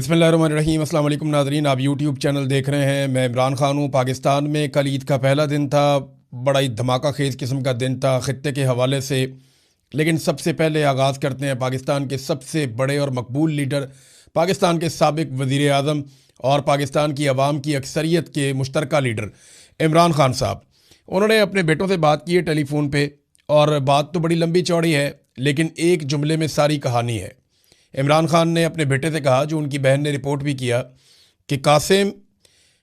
बिस्मिल्लाहिर्रहमानिर्रहीम। अस्सलाम वालेकुम नाज़रीन, आप यूट्यूब चैनल देख रहे हैं। मैं इमरान खान हूँ। पाकिस्तान में कल ईद का पहला दिन था। बड़ा ही धमाका खेज किस्म का दिन था ख़ित्ते के हवाले से। लेकिन सबसे पहले आगाज़ करते हैं पाकिस्तान के सबसे बड़े और मकबूल लीडर, पाकिस्तान के साबिक़ वज़ीर आज़म और पाकिस्तान की आवाम की अक्सरियत के मुश्तरका लीडर इमरान खान साहब। उन्होंने अपने बेटों से बात की है टेलीफोन पे, और बात तो बड़ी लंबी चौड़ी है, लेकिन एक जुमले में सारी कहानी है। इमरान खान ने अपने बेटे से कहा, जो उनकी बहन ने रिपोर्ट भी किया, कि कासिम,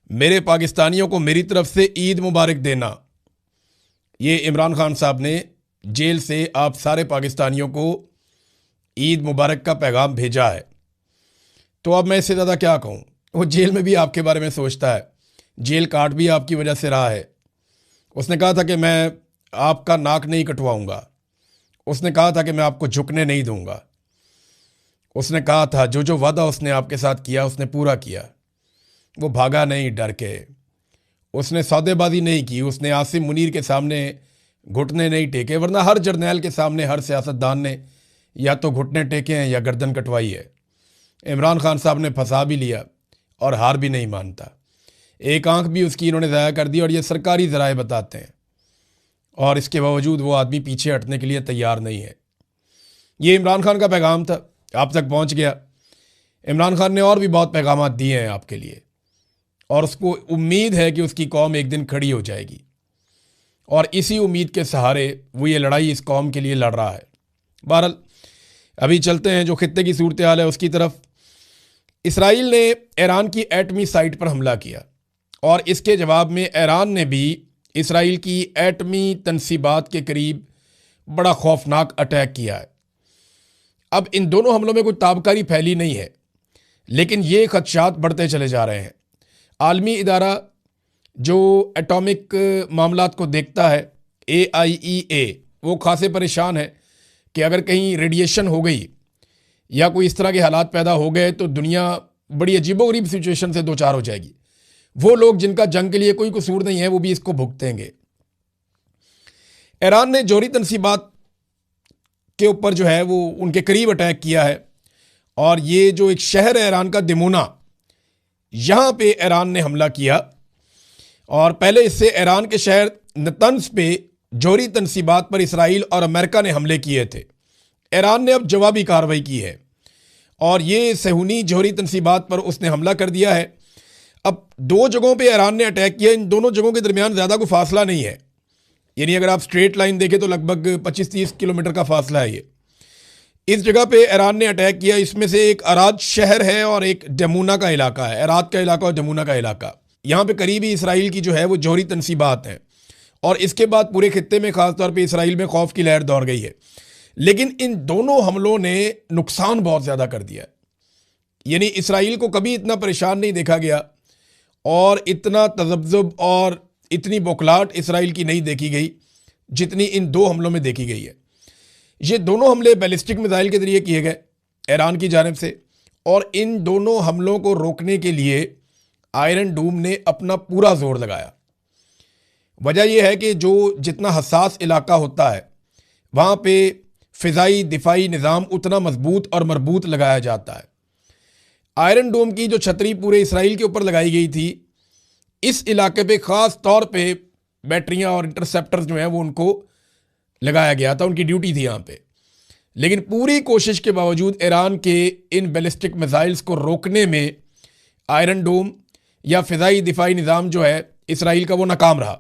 मेरे पाकिस्तानियों को मेरी तरफ से ईद मुबारक देना। ये इमरान खान साहब ने जेल से आप सारे पाकिस्तानियों को ईद मुबारक का पैगाम भेजा है। तो अब मैं इससे ज़्यादा क्या कहूँ। वो जेल में भी आपके बारे में सोचता है, जेल काट भी आपकी वजह से रहा है। उसने कहा था कि मैं आपका नाक नहीं कटवाऊँगा। उसने कहा था कि मैं आपको झुकने नहीं दूँगा। उसने कहा था जो जो वादा उसने आपके साथ किया उसने पूरा किया। वो भागा नहीं डर के। उसने सौदेबाजी नहीं की। उसने आसिम मुनीर के सामने घुटने नहीं टेके, वरना हर जर्नैल के सामने हर सियासतदान ने या तो घुटने टेके हैं या गर्दन कटवाई है। इमरान खान साहब ने फंसा भी लिया और हार भी नहीं मानता। एक आंख भी उसकी इन्होंने ज़ाया कर दी, और ये सरकारी ज़राए बताते हैं। और इसके बावजूद वो आदमी पीछे हटने के लिए तैयार नहीं है। ये इमरान खान का पैगाम था, आप तक पहुंच गया। इमरान खान ने और भी बहुत पैगाम दिए हैं आपके लिए, और उसको उम्मीद है कि उसकी कौम एक दिन खड़ी हो जाएगी, और इसी उम्मीद के सहारे वो ये लड़ाई इस कौम के लिए लड़ रहा है। बहरहाल अभी चलते हैं जो खित्ते की सूरत हाल है उसकी तरफ। इसराइल ने ईरान की एटमी साइट पर हमला किया, और इसके जवाब में ईरान ने भी इसराइल की एटमी तनसीबात के करीब बड़ा खौफनाक अटैक किया है। अब इन दोनों हमलों में कोई ताबकारी फैली नहीं है, लेकिन ये खदशात बढ़ते चले जा रहे हैं। आलमी इदारा जो एटॉमिक मामलात को देखता है, AIEA, वो खासे परेशान है कि अगर कहीं रेडिएशन हो गई या कोई इस तरह के हालात पैदा हो गए तो दुनिया बड़ी अजीबोगरीब सिचुएशन से दो चार हो जाएगी। वो लोग जिनका जंग के लिए कोई कसूर नहीं है वो भी इसको भुगतेंगे। ईरान ने जोहरी तनसीबात के ऊपर जो है वो उनके करीब अटैक किया है, और ये जो एक शहर है ईरान का, दिमोना, यहाँ पे ईरान ने हमला किया। और पहले इससे ईरान के शहर नतंस पे जोहरी तनसीबात पर इसराइल और अमेरिका ने हमले किए थे। ईरान ने अब जवाबी कार्रवाई की है, और ये सहूनी जोहरी तनसीबात पर उसने हमला कर दिया है। अब दो जगहों पे ईरान ने अटैक किया। इन दोनों जगहों के दरमियान ज़्यादा कोई फासला नहीं है, यानी अगर आप स्ट्रेट लाइन देखें तो लगभग 25-30 किलोमीटर का फासला है। ये इस जगह पे ईरान ने अटैक किया। इसमें से एक अराद शहर है और एक डमूना का इलाका है। अराद का इलाका और डमूना का इलाका, यहाँ पे करीबी इसराइल की जो है वो जोहरी तनसीबात हैं, और इसके बाद पूरे खित्ते में खासतौर पे इसराइल में खौफ की लहर दौड़ गई है। लेकिन इन दोनों हमलों ने नुकसान बहुत ज़्यादा कर दिया, यानी इसराइल को कभी इतना परेशान नहीं देखा गया, और इतना तज़ब्ज़ुब और इतनी बौखलाहट इसराइल की नहीं देखी गई जितनी इन दो हमलों में देखी गई है। ये दोनों हमले बैलिस्टिक मिसाइल के जरिए किए गए ईरान की जानिब से, और इन दोनों हमलों को रोकने के लिए आयरन डूम ने अपना पूरा जोर लगाया। वजह यह है कि जो जितना हसास इलाका होता है वहाँ पे फ़िज़ाई दिफाई निज़ाम उतना मजबूत और मरबूत लगाया जाता है। आयरन डोम की जो छतरी पूरे इसराइल के ऊपर लगाई गई थी, इस इलाके पे ख़ास तौर पे बैटरियां और इंटरसेप्टर्स जो हैं वो उनको लगाया गया था, उनकी ड्यूटी थी यहाँ पे। लेकिन पूरी कोशिश के बावजूद ईरान के इन बैलिस्टिक मिसाइल्स को रोकने में आयरन डोम या फ़िज़ाई दिफाई निज़ाम जो है इसराइल का वो नाकाम रहा।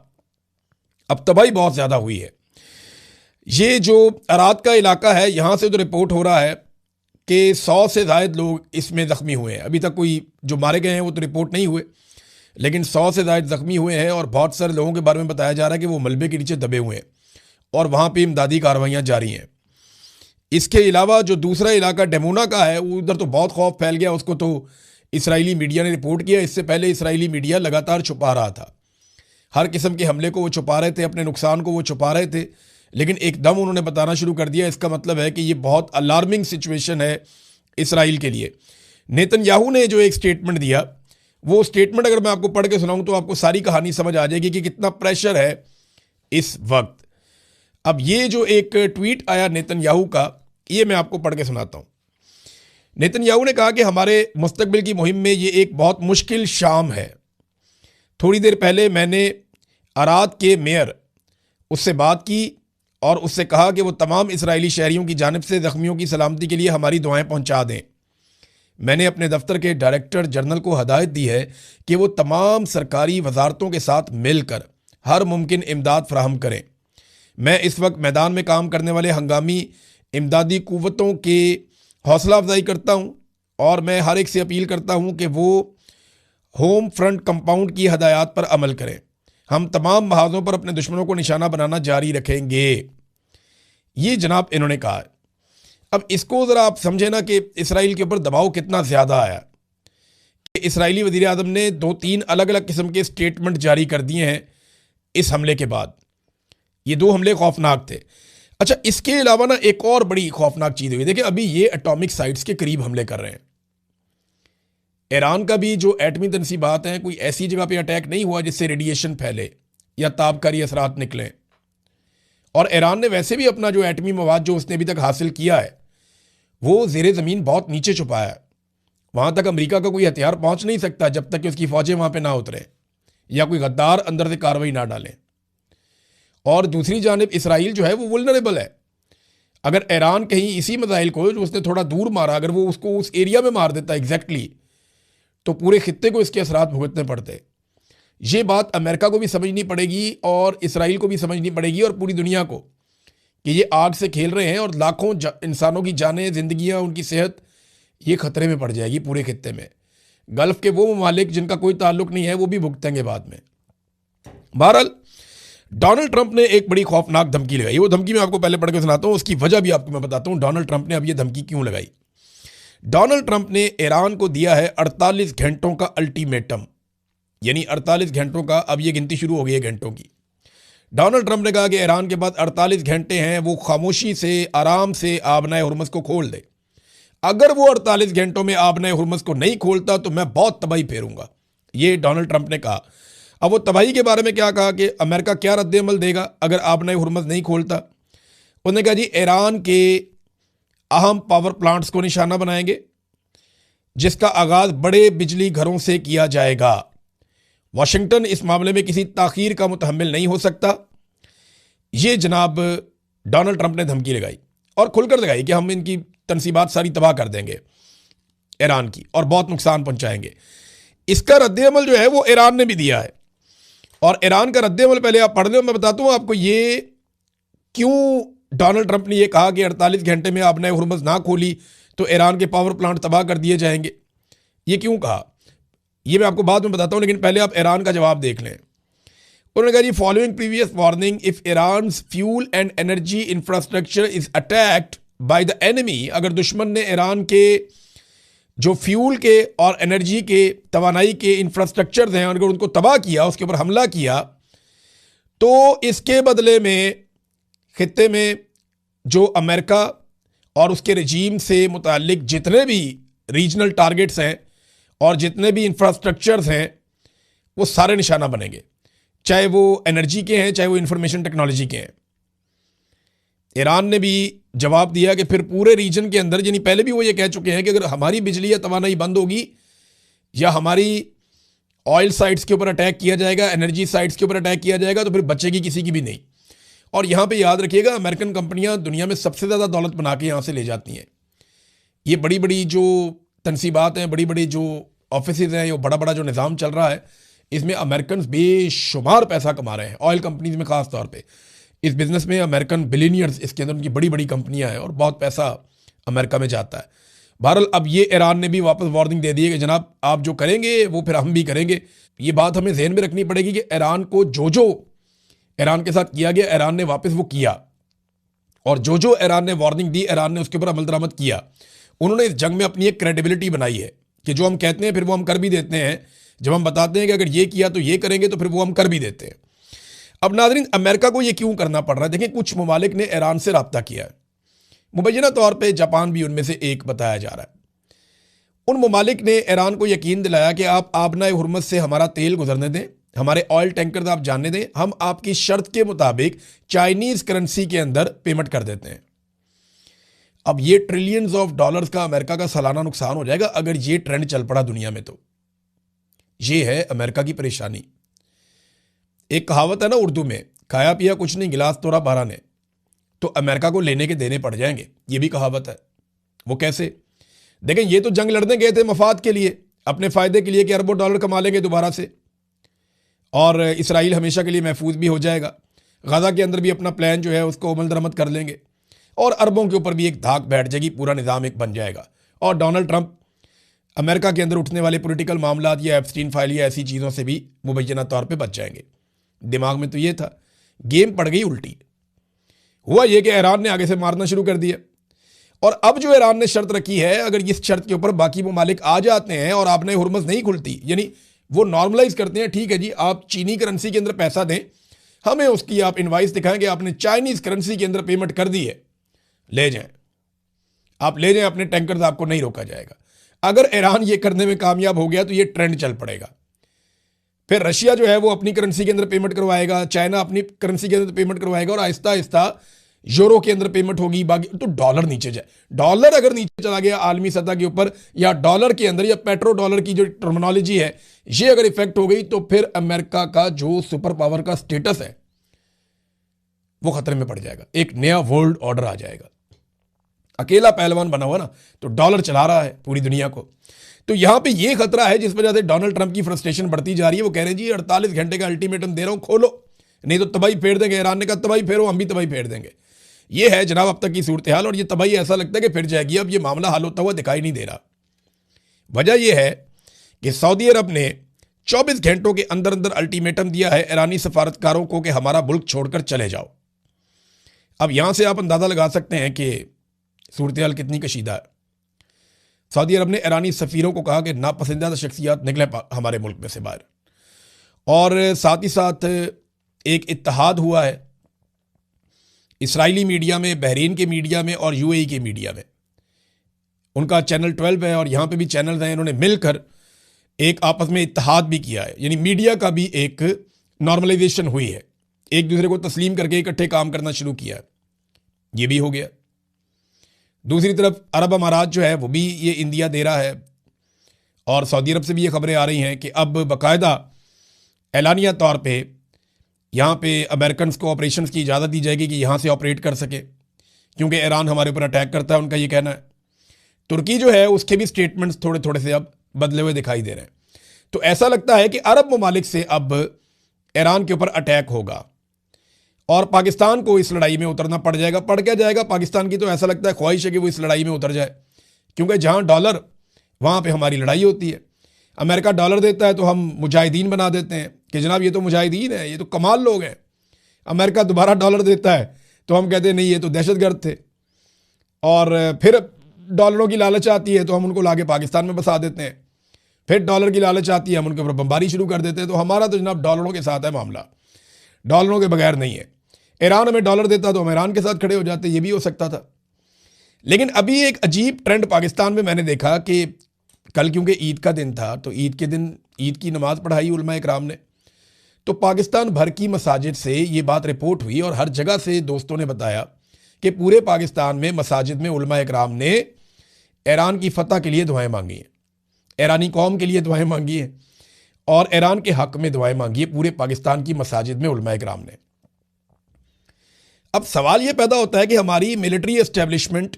अब तबाही बहुत ज़्यादा हुई है। ये जो अराद का इलाका है, यहाँ से तो रिपोर्ट हो रहा है कि 100 से ज़ायद लोग इसमें ज़ख्मी हुए हैं। अभी तक कोई जो मारे गए हैं वो तो रिपोर्ट नहीं हुए, लेकिन 100 से ज़ायद ज़ख्मी हुए हैं, और बहुत सारे लोगों के बारे में बताया जा रहा है कि वो मलबे के नीचे दबे हुए हैं, और वहाँ पे इमदादी कार्रवाइयाँ जारी हैं। इसके अलावा जो दूसरा इलाका डमूना का है, वो उधर तो बहुत खौफ फैल गया। उसको तो इसराइली मीडिया ने रिपोर्ट किया। इससे पहले इसराइली मीडिया लगातार छुपा रहा था, हर किस्म के हमले को वो छुपा रहे थे, अपने नुकसान को वो छुपा रहे थे, लेकिन एकदम उन्होंने बताना शुरू कर दिया। इसका मतलब है कि ये बहुत अलार्मिंग सिचुएशन है इसराइल के लिए। नेतन्याहू ने जो एक स्टेटमेंट दिया, वो स्टेटमेंट अगर मैं आपको पढ़ के सुनाऊं तो आपको सारी कहानी समझ आ जाएगी कि कितना प्रेशर है इस वक्त। अब ये जो एक ट्वीट आया नेतन्याहू का, ये मैं आपको पढ़ के सुनाता हूं। नेतन्याहू ने कहा कि हमारे मुस्तकबिल की मुहिम में ये एक बहुत मुश्किल शाम है। थोड़ी देर पहले मैंने अराद के मेयर उससे बात की और उससे कहा कि वो तमाम इजरायली शहरियों की जानिब से ज़ख्मियों की सलामती के लिए हमारी दुआएं पहुंचा दें। मैंने अपने दफ्तर के डायरेक्टर जनरल को हदायत दी है कि वो तमाम सरकारी वजारतों के साथ मिलकर हर मुमकिन इमदाद फराहम करें। मैं इस वक्त मैदान में काम करने वाले हंगामी इमदादी कुव्वतों के हौसला अफजाई करता हूँ और मैं हर एक से अपील करता हूँ कि वो होम फ्रंट कंपाउंड की हदायत पर अमल करें। हम तमाम महाजों पर अपने दुश्मनों को निशाना बनाना जारी रखेंगे, ये जनाब इन्होंने कहा है। अब इसको ज़रा आप समझे ना कि इसराइल के ऊपर दबाव कितना ज़्यादा आया। इसराइली वज़ीर आज़म ने 2-3 अलग अलग किस्म के स्टेटमेंट जारी कर दिए हैं इस हमले के बाद। ये 2 हमले खौफनाक थे। अच्छा, इसके अलावा ना एक और बड़ी खौफनाक चीज़ हुई। देखिए, अभी ये एटॉमिक साइट्स के करीब हमले कर रहे हैं। ईरान का भी जो एटमी तनसीबात हैं, कोई ऐसी जगह पे अटैक नहीं हुआ जिससे रेडिएशन फैले या ताबकारी असरात निकलें। और ईरान ने वैसे भी अपना जो एटमी मवाद जो उसने अभी तक हासिल किया है वो ज़ेरे ज़मीन बहुत नीचे छुपाया है। वहाँ तक अमेरिका का कोई हथियार पहुँच नहीं सकता जब तक कि उसकी फ़ौजें वहाँ पे ना उतरे या कोई गद्दार अंदर से कार्रवाई ना डालें। और दूसरी जानिब इसराइल जो है वो वुल्नरेबल है। अगर ईरान कहीं इसी मिसाइल को जो उसने थोड़ा दूर मारा, अगर वो उसको उस एरिया में मार देता एग्जैक्टली, तो पूरे खित्ते को इसके असरात भुगतने पड़ते। ये बात अमेरिका को भी समझनी पड़ेगी और इसराइल को भी समझनी पड़ेगी और पूरी दुनिया को कि ये आग से खेल रहे हैं और लाखों इंसानों की जानें, जिंदगियां, उनकी सेहत ये खतरे में पड़ जाएगी पूरे खित्ते में। गल्फ के वो ममालिक जिनका कोई ताल्लुक नहीं है वो भी भुगतेंगे बाद में। बहरहाल, डोनाल्ड ट्रंप ने एक बड़ी खौफनाक धमकी लगाई। वो धमकी मैं आपको पहले पढ़ के सुनाता हूँ, उसकी वजह भी आपको मैं बताता हूँ डोनाल्ड ट्रंप ने अब ये धमकी क्यों लगाई। डोनाल्ड ट्रंप ने ईरान को दिया है 48 घंटों का अल्टीमेटम, यानी 48 घंटों का, अब ये गिनती शुरू हो गई है घंटों की। डोनाल्ड ट्रंप ने कहा कि ईरान के पास 48 घंटे हैं, वो खामोशी से आराम से आबनाए हुर्मुज़ को खोल दे। अगर वो 48 घंटों में आबनाए हुर्मुज़ को नहीं खोलता तो मैं बहुत तबाही फेरूंगा, ये डोनाल्ड ट्रंप ने कहा। अब वो तबाही के बारे में क्या कहा कि अमेरिका क्या रद्द-ए-अमल देगा अगर आबनाए हुर्मुज़ नहीं खोलता। उन्होंने कहा जी ईरान के अहम पावर प्लांट्स को निशाना बनाएंगे जिसका आगाज़ बड़े बिजली घरों से किया जाएगा। वाशिंगटन इस मामले में किसी ताख़ीर का मुतहम्मिल नहीं हो सकता। ये जनाब डोनाल्ड ट्रंप ने धमकी लगाई और खुलकर लगाई कि हम इनकी तनसीबात सारी तबाह कर देंगे ईरान की और बहुत नुकसान पहुंचाएंगे। इसका रद्द-ए-अमल जो है वो ईरान ने भी दिया है और ईरान का रद्द-ए-अमल पहले आप पढ़ लो, मैं बताता हूँ आपको ये क्यों डोनाल्ड ट्रंप ने यह कहा कि 48 घंटे में आपने हुर्मुज़ ना खोली तो ईरान के पावर प्लांट तबाह कर दिए जाएंगे। ये क्यों कहा ये मैं आपको बाद में बताता हूँ, लेकिन पहले आप ईरान का जवाब देख लें। उन्होंने कहा जी following previous warning, if Iran fuel and energy infrastructure is attacked by the enemy, अगर दुश्मन ने ईरान के जो फ्यूल के और एनर्जी के, तवानाई के इंफ्रास्ट्रक्चर हैं, अगर उनको तबाह किया, उसके ऊपर हमला किया, तो इसके बदले में खित्ते में जो अमेरिका और उसके रजीम से मुतालिक जितने भी रीजनल टारगेट्स हैं और जितने भी इंफ्रास्ट्रक्चर्स हैं वो सारे निशाना बनेंगे, चाहे वो एनर्जी के हैं चाहे वो इंफॉर्मेशन टेक्नोलॉजी के हैं। ईरान ने भी जवाब दिया कि फिर पूरे रीजन के अंदर, यानी पहले भी वो ये कह चुके हैं कि अगर हमारी बिजली या तवानाई बंद होगी या हमारी ऑयल साइट्स के ऊपर अटैक किया जाएगा, एनर्जी साइट्स के ऊपर अटैक किया जाएगा, तो फिर बचेगी किसी की भी नहीं। और यहाँ पे याद रखिएगा अमेरिकन कंपनियाँ दुनिया में सबसे ज़्यादा दौलत बना के यहाँ से ले जाती हैं। ये बड़ी बड़ी जो तनसीबात हैं, बड़ी बड़ी जो ऑफिसेज हैं, ये बड़ा बड़ा जो निज़ाम चल रहा है, इसमें अमेरिकन बेशुमार पैसा कमा रहे हैं। ऑयल कंपनीज में ख़ास तौर पे इस बिज़नेस में अमेरिकन बिलियनियर्स, इसके अंदर उनकी बड़ी बड़ी कंपनियां हैं और बहुत पैसा अमेरिका में जाता है। बहरहाल अब ये ईरान ने भी वापस वार्निंग दे दी है कि जनाब आप जो करेंगे वो फिर हम भी करेंगे। ये बात हमें ज़हन में रखनी पड़ेगी कि ईरान को जो ईरान के साथ किया गया, ईरान ने वापस वो किया, और जो ईरान ने वार्निंग दी, ईरान ने उसके ऊपर अमल दरामद किया। उन्होंने इस जंग में अपनी एक क्रेडिबिलिटी बनाई है कि जो हम कहते हैं फिर वो हम कर भी देते हैं। जब हम बताते हैं कि अगर ये किया तो ये करेंगे, तो फिर वो हम कर भी देते हैं। अब नाज़रीन, अमेरिका को ये क्यों करना पड़ रहा है? देखिए, कुछ ममालिक ने ईरान से रब्ता किया है, मुबैना तौर पे जापान भी उनमें से एक बताया जा रहा है। उन ममालिक ने ईरान को यकीन दिलाया कि आप आबनाए हुर्मुज़ से हमारा तेल गुजरने दें, हमारे ऑयल टैंकर आप जानने दें, हम आपकी शर्त के मुताबिक चाइनीज़ करेंसी के अंदर पेमेंट कर देते हैं। अब ये ट्रिलियंस ऑफ डॉलर्स का अमेरिका का सालाना नुकसान हो जाएगा अगर ये ट्रेंड चल पड़ा दुनिया में। तो ये है अमेरिका की परेशानी। एक कहावत है ना उर्दू में, खाया पिया कुछ नहीं गिलास तोड़ा 12 ने। तो अमेरिका को लेने के देने पड़ जाएंगे, ये भी कहावत है। वो कैसे? देखें, ये तो जंग लड़ने गए थे मफाद के लिए, अपने फायदे के लिए कि अरबों डॉलर कमा लेंगे दोबारा से और इसराइल हमेशा के लिए महफूज भी हो जाएगा। गाजा के अंदर भी अपना प्लान जो है उसको अमल दरामद कर लेंगे और अरबों के ऊपर भी एक धाक बैठ जाएगी, पूरा निज़ाम एक बन जाएगा। और डोनाल्ड ट्रंप अमेरिका के अंदर उठने वाले पॉलिटिकल मामलात या एप्स्टीन फाइल या ऐसी चीज़ों से भी मुबैना तौर पे बच जाएंगे। दिमाग में तो ये था, गेम पड़ गई उल्टी। हुआ ये कि ईरान ने आगे से मारना शुरू कर दिया और अब जो ईरान ने शर्त रखी है, अगर इस शर्त के ऊपर बाकी ममालिक आ जाते हैं और आपने हुर्मुज़ नहीं खुलती, यानी वो नॉर्मलाइज करते हैं, ठीक है जी आप चीनी करेंसी के अंदर पैसा दें, हमें उसकी आप इनवाइस दिखाएं कि आपने चाइनीज़ करेंसी के अंदर पेमेंट कर दी है, ले जाएं, आप ले जाएं अपने टैंकर्स, आपको नहीं रोका जाएगा। अगर ईरान ये करने में कामयाब हो गया तो ये ट्रेंड चल पड़ेगा। फिर रशिया जो है वो अपनी करेंसी के अंदर पेमेंट करवाएगा, चाइना अपनी करेंसी के अंदर पेमेंट करवाएगा और आहिस्ता आहिस्ता यूरो के अंदर पेमेंट होगी, बाकी तो डॉलर नीचे जाए। डॉलर अगर नीचे चला गया आलमी सतह के ऊपर, या डॉलर के अंदर या पेट्रो डॉलर की जो टर्मिनोलॉजी है ये अगर इफेक्ट हो गई, तो फिर अमेरिका का जो सुपर पावर का स्टेटस है वो खतरे में पड़ जाएगा। एक नया वर्ल्ड ऑर्डर आ जाएगा। अकेला पहलवान बना हुआ ना, तो डॉलर चला रहा है पूरी दुनिया को। तो यहां पे ये खतरा है जिस वजह से डोनाल्ड ट्रंप की फ्रस्ट्रेशन बढ़ती जा रही है। वो कह रहे हैं जी 48 घंटे का अल्टीमेटम दे रहा हूं, खोलो, नहीं तो तबाही फेर देंगे। ईरान ने कहा तबाही फेरो, हम भी तबाही फेर देंगे। ये है जनाब अब तक की सूरत हाल, और ये तबाही ऐसा लगता है कि फिर जाएगी। अब ये मामला हल होता हुआ दिखाई नहीं दे रहा। वजह यह है कि सऊदी अरब ने 24 घंटों के अंदर अंदर अल्टीमेटम दिया है ईरानी सफारतकारों को कि हमारा मुल्क छोड़कर चले जाओ। अब यहां से आप अंदाजा लगा सकते हैं कि सूरत हाल कितनी कशीदा है। सऊदी अरब ने ईरानी सफ़ीरों को कहा कि नापसंदीदा शख्सियात निकले हमारे मुल्क में से बाहर, और साथ ही साथ एक इत्तेहाद हुआ है इसराइली मीडिया में, बहरीन के मीडिया में और यूएई के मीडिया में। उनका चैनल 12 है और यहाँ पे भी चैनल्स हैं, इन्होंने मिलकर एक आपस में इत्तेहाद भी किया है, यानी मीडिया का भी एक नॉर्मलाइजेशन हुई है, एक दूसरे को तस्लीम करके इकट्ठे काम करना शुरू किया है। ये भी हो गया। दूसरी तरफ अरब अमारात जो है वो भी ये इंदिया दे रहा है, और सऊदी अरब से भी ये खबरें आ रही हैं कि अब बाकायदा एलानिया तौर पे यहाँ पे अमेरिकन को ऑपरेशंस की इजाज़त दी जाएगी कि यहाँ से ऑपरेट कर सके, क्योंकि ईरान हमारे ऊपर अटैक करता है, उनका ये कहना है। तुर्की जो है उसके भी स्टेटमेंट्स थोड़े थोड़े से अब बदले हुए दिखाई दे रहे हैं। तो ऐसा लगता है कि अरब ममालिक से अब ईरान के ऊपर अटैक होगा और पाकिस्तान को इस लड़ाई में उतरना पड़ जाएगा। पड़ क्या जाएगा पाकिस्तान की, तो ऐसा लगता है ख्वाहिश है कि वो इस लड़ाई में उतर जाए, क्योंकि जहाँ डॉलर वहाँ पे हमारी लड़ाई होती है। अमेरिका डॉलर देता है तो हम मुजाहिदीन बना देते हैं कि जनाब ये तो मुजाहिदीन है, ये तो कमाल लोग हैं। अमेरिका दोबारा डॉलर देता है तो हम कहते हैं नहीं ये तो दहशतगर्द थे, और फिर डॉलरों की लालच आती है तो हम उनको लाके पाकिस्तान में बसा देते हैं। फिर डॉलर की लालच आती है, हम उनके ऊपर बमबारी शुरू कर देते हैं। तो हमारा तो जनाब डॉलरों के साथ है मामला, डॉलरों के बगैर नहीं है। ईरान हमें डॉलर देता तो हम ईरान के साथ खड़े हो जाते, ये भी हो सकता था। लेकिन अभी एक अजीब ट्रेंड पाकिस्तान में मैंने देखा कि कल क्योंकि ईद का दिन था, तो ईद के दिन ईद की नमाज़ पढ़ाई उलमा इकराम ने, तो पाकिस्तान भर की मसाजिद से ये बात रिपोर्ट हुई और हर जगह से दोस्तों ने बताया कि पूरे पाकिस्तान में मसाजिद में उलमा इकराम ने ईरान की फतह के लिए दुआएं मांगी हैं, ईरानी कौम के लिए दुआएं मांगी हैं और ईरान के हक में दुआएं मांगी है पूरे पाकिस्तान की मसाजिद में उलमा इकराम ने। अब सवाल ये पैदा होता है कि हमारी मिलिट्री एस्टेब्लिशमेंट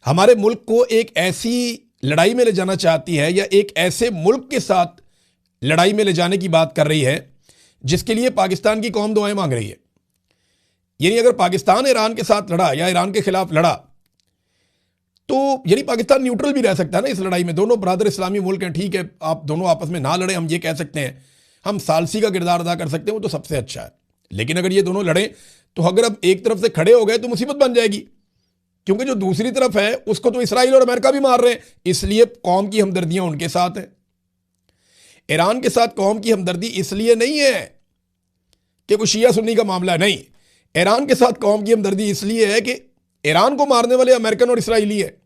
हमारे मुल्क को एक ऐसी लड़ाई में ले जाना चाहती है या एक ऐसे मुल्क के साथ लड़ाई में ले जाने की बात कर रही है जिसके लिए पाकिस्तान की कौम दुआएं मांग रही है। यानी अगर पाकिस्तान ईरान के साथ लड़ा या ईरान के खिलाफ लड़ा तो यानी पाकिस्तान न्यूट्रल भी रह सकता है ना इस लड़ाई में। दोनों बरादर इस्लामी मुल्क हैं, ठीक है, आप दोनों आपस में ना लड़े, हम ये कह सकते हैं, हम सालसी का किरदार अदा कर सकते हैं, वो तो सबसे अच्छा है। लेकिन अगर ये दोनों लड़ें तो अगर अब एक तरफ से खड़े हो गए तो मुसीबत बन जाएगी, क्योंकि जो दूसरी तरफ है उसको तो इसराइल और अमेरिका भी मार रहे हैं। इसलिए कौम की हमदर्दियां उनके साथ है। ईरान के साथ कौम की हमदर्दी इसलिए नहीं है कि कोई शिया सुन्नी का मामला है, नहीं, ईरान के साथ कौम की हमदर्दी इसलिए है कि ईरान को मारने वाले अमेरिकन और इसराइली है,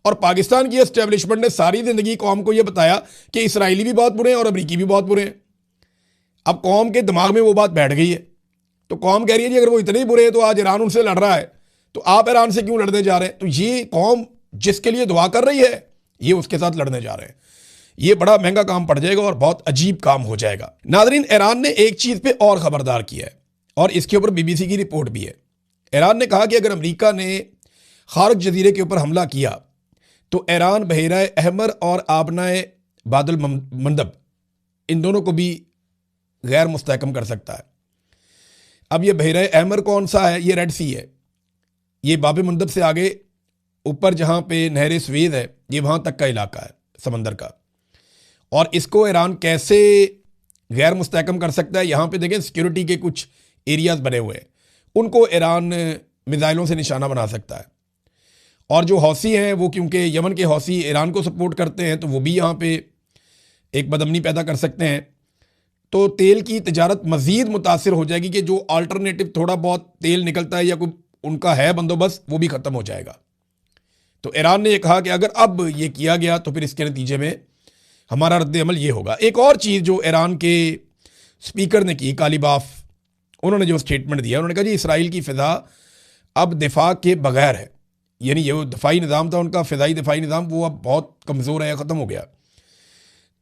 और पाकिस्तान की एस्टेब्लिशमेंट ने सारी जिंदगी कौम को यह बताया कि इसराइली भी बहुत बुरे हैं और अमरीकी भी बहुत बुरे हैं। अब कौम के दिमाग में वो बात बैठ गई है, तो कौम कह रही है जी अगर वो इतने ही बुरे हैं तो आज ईरान उनसे लड़ रहा है तो आप ईरान से क्यों लड़ने जा रहे हैं? तो ये कौम जिसके लिए दुआ कर रही है, ये उसके साथ लड़ने जा रहे हैं। ये बड़ा महंगा काम पड़ जाएगा और बहुत अजीब काम हो जाएगा। नादरीन, ईरान ने एक चीज पे और खबरदार किया है और इसके ऊपर बीबीसी की रिपोर्ट भी है। ईरान ने कहा कि अगर अमेरिका ने खार्क जजीरे के ऊपर हमला किया तो ईरान बहेरा अहमर और आबनाए बादल मंदब इन दोनों को भी गैर मुस्तहकम कर सकता है। अब ये बहेरा अहमर कौन सा है? ये रेड सी है। ये बाब मंदब से आगे ऊपर जहाँ पे नहर स्वेद है, ये वहाँ तक का इलाका है समंदर का। और इसको ईरान कैसे गैर मुस्तहकम कर सकता है? यहाँ पे देखें सिक्योरिटी के कुछ एरियाज बने हुए हैं, उनको ईरान मिसाइलों से निशाना बना सकता है। और जो हौसी हैं वो क्योंकि यमन के हौसी ईरान को सपोर्ट करते हैं तो वो भी यहाँ पे एक बदअमनी पैदा कर सकते हैं। तो तेल की तिजारत मज़ीद मुतासिर हो जाएगी कि जो अल्टरनेटिव थोड़ा बहुत तेल निकलता है या कोई उनका है बंदोबस्त, वो भी ख़त्म हो जाएगा। तो ईरान ने यह कहा कि अगर अब ये किया गया तो फिर इसके नतीजे में हमारा रद्द-ए-अमल ये होगा। एक और चीज़ जो ईरान के स्पीकर ने की, कालीबाफ, उन्होंने जो स्टेटमेंट दिया, उन्होंने कहा जी इसराइल की फ़िज़ा अब दिफा के बगैर है। यानी ये दफाई निज़ाम था उनका, फ़िज़ाई दफाई निज़ाम, वो अब बहुत कमज़ोर है, ख़त्म हो गया।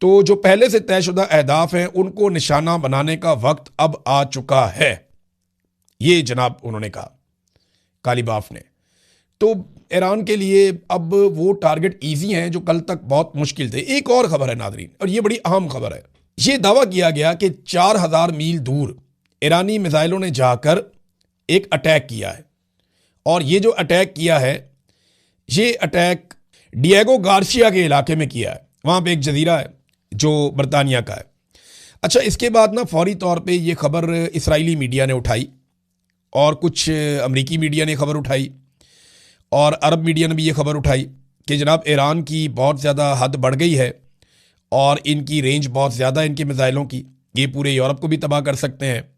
तो जो पहले से तयशुदा अहदाफ हैं उनको निशाना बनाने का वक्त अब आ चुका है, ये जनाब उन्होंने कहा, कालीबाफ ने। तो ईरान के लिए अब वो टारगेट ईजी हैं जो कल तक बहुत मुश्किल थे। एक और ख़बर है नादरीन, और ये बड़ी अहम खबर है। ये दावा किया गया कि 4000 मील दूर ईरानी मिसाइलों ने जाकर एक अटैक किया है। और ये जो अटैक किया है, ये अटैक डिएगो गार्शिया के इलाके में किया है। वहाँ पे एक जजीरा है जो बरतानिया का है। अच्छा, इसके बाद ना फौरी तौर पे ये खबर इसराइली मीडिया ने उठाई और कुछ अमरीकी मीडिया ने खबर उठाई और अरब मीडिया ने भी ये खबर उठाई कि जनाब ईरान की बहुत ज़्यादा हद बढ़ गई है और इनकी रेंज बहुत ज़्यादा है इनके मिसाइलों की, ये पूरे यूरोप को भी तबाह कर सकते हैं।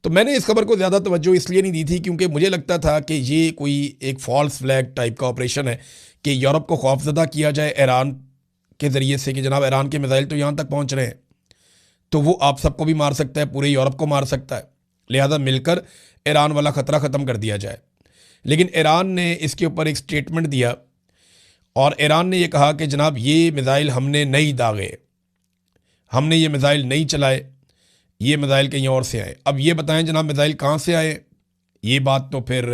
तो मैंने इस खबर को ज़्यादा तवज्जो इसलिए नहीं दी थी क्योंकि मुझे लगता था कि ये कोई एक फॉल्स फ्लैग टाइप का ऑपरेशन है कि यूरोप को खौफजदा किया जाए ईरान के ज़रिए से कि जनाब ईरान के मिसाइल तो यहाँ तक पहुँच रहे हैं तो वो आप सबको भी मार सकता है, पूरे यूरोप को मार सकता है, लिहाजा मिलकर ईरान वाला ख़तरा ख़त्म कर दिया जाए। लेकिन ईरान ने इसके ऊपर एक स्टेटमेंट दिया और ईरान ने यह कहा कि जनाब ये मिसाइल हमने नहीं दागे, हमने ये मिसाइल नहीं चलाए, ये मिसाइल कहीं और से आए। अब ये बताएं जनाब मिसाइल कहाँ से आए, ये बात तो फिर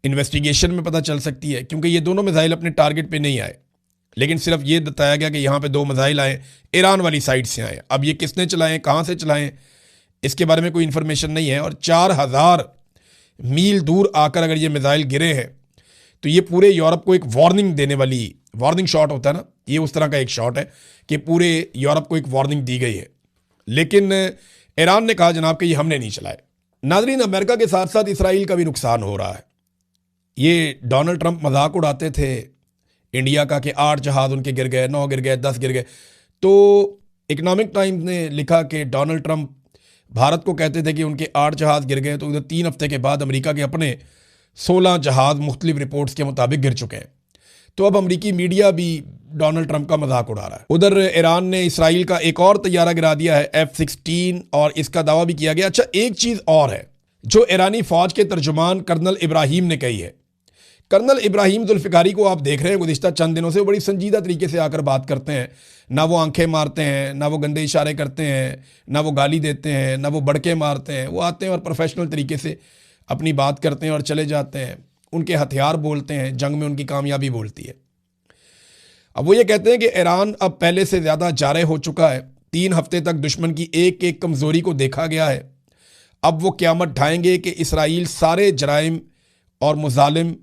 इन्वेस्टिगेशन में पता चल सकती है क्योंकि ये दोनों मिसाइल अपने टारगेट पे नहीं आए, लेकिन सिर्फ ये बताया गया कि यहाँ पे 2 मिसाइल आए, ईरान वाली साइड से आए। अब ये किसने चलाएं, कहाँ से चलाएं, इसके बारे में कोई इन्फॉर्मेशन नहीं है। और 4000 मील दूर आकर अगर ये मिसाइल गिरे हैं तो ये पूरे यूरोप को एक वार्निंग देने वाली, वार्निंग शॉट होता है ना, ये उस तरह का एक शॉट है कि पूरे यूरोप को एक वार्निंग दी गई है। लेकिन ईरान ने कहा जनाब कि ये हमने नहीं चलाए। नाज़रीन, अमेरिका के साथ साथ इसराइल का भी नुकसान हो रहा है। ये डोनाल्ड ट्रंप मजाक उड़ाते थे इंडिया का कि 8 जहाज़ उनके गिर गए, 9 गिर गए, 10 गिर गए। तो इकोनॉमिक टाइम्स ने लिखा कि डोनाल्ड ट्रंप भारत को कहते थे कि उनके 8 जहाज़ गिर गए, तो उधर 3 हफ्ते के बाद अमेरिका के अपने 16 जहाज़ मुख्तलिफ रिपोर्ट्स के मुताबिक गिर चुके हैं। तो अब अमेरिकी मीडिया भी डोनाल्ड ट्रंप का मजाक उड़ा रहा है। उधर ईरान ने इसराइल का एक और तैयारा गिरा दिया है F-16 और इसका दावा भी किया गया। अच्छा, एक चीज़ और है जो ईरानी फ़ौज के तर्जुमान कर्नल इब्राहिम ने कही है। कर्नल इब्राहिम जुल्फ़िकारी को आप देख रहे हैं गुज़िश्ता चंद दिनों से बड़ी संजीदा तरीके से आकर बात करते हैं, ना वो आंखें मारते हैं, ना वो गंदे इशारे करते हैं, ना वो गाली देते हैं, ना वो बड़के मारते हैं। वो आते हैं और प्रोफेशनल तरीके से अपनी बात करते हैं और चले जाते हैं। उनके हथियार बोलते हैं, जंग में उनकी कामयाबी बोलती है। अब वो ये कहते हैं कि ईरान अब पहले से ज़्यादा जारे हो चुका है, 3 हफ्ते तक दुश्मन की एक एक कमज़ोरी को देखा गया है। अब वो क़यामत ढाएंगे कि इसराइल सारे जराइम और मुजालिम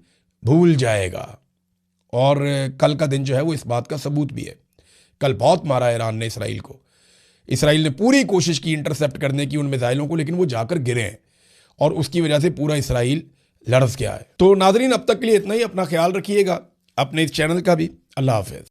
भूल जाएगा। और कल का दिन जो है वो इस बात का सबूत भी है। कल बहुत मारा ईरान ने इसराइल को। इसराइल ने पूरी कोशिश की इंटरसेप्ट करने की उन मिसाइलों को, लेकिन वो जाकर गिरे हैं और उसकी वजह से पूरा इसराइल लड़स गया है। तो नाज़रीन, अब तक के लिए इतना ही। अपना ख्याल रखिएगा, अपने इस चैनल का भी। अल्लाह हाफ़िज़।